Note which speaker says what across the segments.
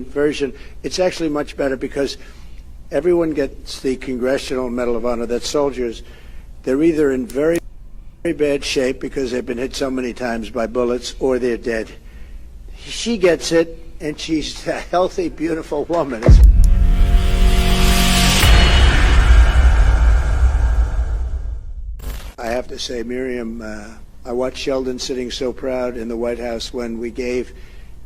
Speaker 1: version. It's actually much better because everyone gets the Congressional Medal of Honor. That's soldiers. They're either in very, very bad shape because they've been hit so many times by bullets, or they're dead. She gets it, and she's a healthy, beautiful woman. I have to say, Miriam, I watched Sheldon sitting so proud in the White House when we gave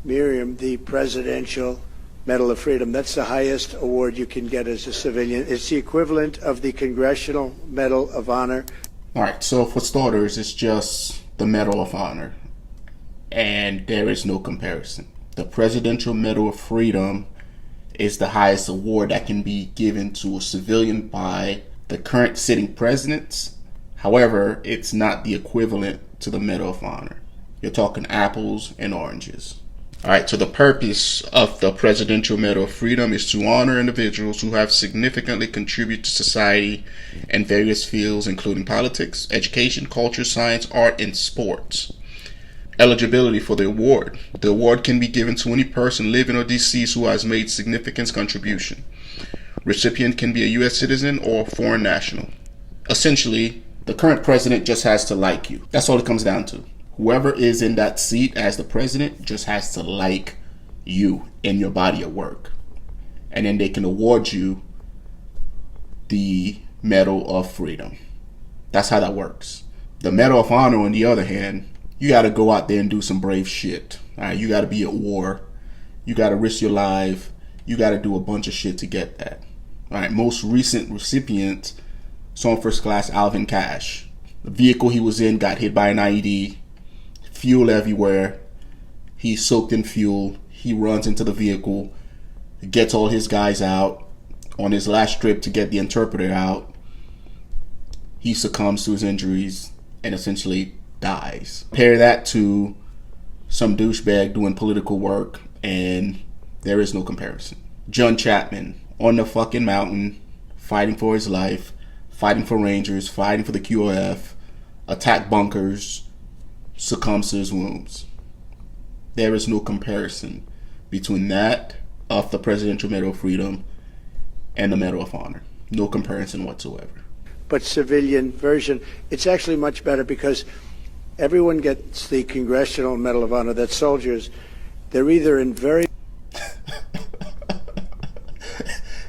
Speaker 1: Miriam the Presidential Medal of Freedom. That's the highest award you can get as a civilian. It's the equivalent of the Congressional Medal of Honor.
Speaker 2: All right, so for starters, it's just the Medal of Honor, and there is no comparison. The Presidential Medal of Freedom is the highest award that can be given to a civilian by the current sitting presidents. However, it's not the equivalent to the Medal of Honor. You're talking apples and oranges. All right, so the purpose of the Presidential Medal of Freedom is to honor individuals who have significantly contributed to society in various fields, including politics, education, culture, science, art, and sports. Eligibility for the award. The award can be given to any person living or deceased who has made significant contribution. Recipient can be a U.S. citizen or a foreign national. Essentially, the current president just has to like you. That's all it comes down to. Whoever is in that seat as the president just has to like you and your body of work. And then they can award you the Medal of Freedom. That's how that works. The Medal of Honor, on the other hand, you got to go out there and do some brave shit. All right, you got to be at war. You got to risk your life. You got to do a bunch of shit to get that. All right, most recent recipient, Sergeant First Class Alvin Cash. The vehicle he was in got hit by an IED. Fuel everywhere. He's soaked in fuel. He runs into the vehicle, gets all his guys out. On his last trip to get the interpreter out, he succumbs to his injuries and essentially dies. Compare that to some douchebag doing political work, and there is no comparison. John Chapman on the fucking mountain, fighting for his life, fighting for Rangers, fighting for the QRF, attack bunkers, succumbs to his wounds. There is no comparison between that of the Presidential Medal of Freedom and the Medal of Honor. No comparison whatsoever.
Speaker 1: But civilian version, it's actually much better because everyone gets the Congressional Medal of Honor. That's soldiers. They're either in very...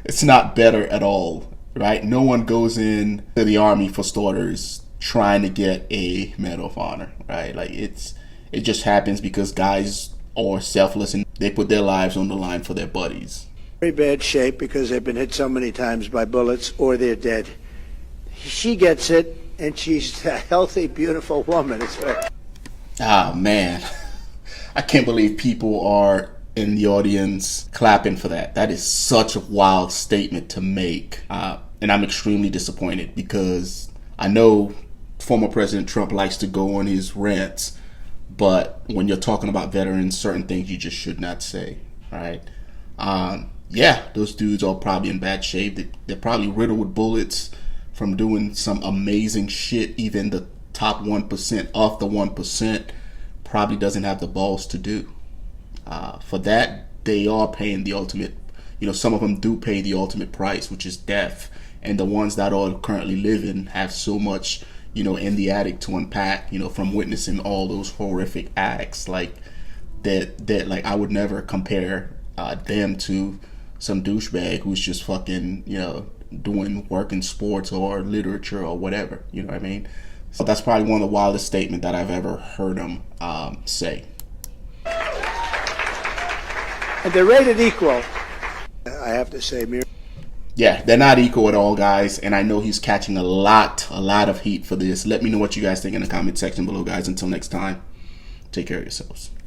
Speaker 2: It's not better at all, right? No one goes in to the Army, for starters, trying to get a Medal of Honor, right? Like it just happens because guys are selfless and they put their lives on the line for their buddies.
Speaker 1: Very bad shape because they've been hit so many times by bullets, or they're dead. She gets it, and she's a healthy, beautiful woman.
Speaker 2: Ah, man. I can't believe people are in the audience clapping for that. That is such a wild statement to make. And I'm extremely disappointed because I know former President Trump likes to go on his rants, but when you're talking about veterans, certain things you just should not say, right? Yeah, those dudes are probably in bad shape. They're probably riddled with bullets from doing some amazing shit. Even the top 1% of the 1% probably doesn't have the balls to do. For that, they are paying the ultimate, some of them do pay the ultimate price, which is death. And the ones that are currently living have so much, in the attic to unpack, from witnessing all those horrific acts like that like I would never compare them to some douchebag who's just fucking, doing work in sports or literature or whatever, you know what I mean? So that's probably one of the wildest statements that I've ever heard him say.
Speaker 1: And they're rated equal. I have to say,
Speaker 2: yeah, they're not equal at all, guys, and I know he's catching a lot of heat for this. Let me know what you guys think in the comment section below, guys. Until next time, take care of yourselves.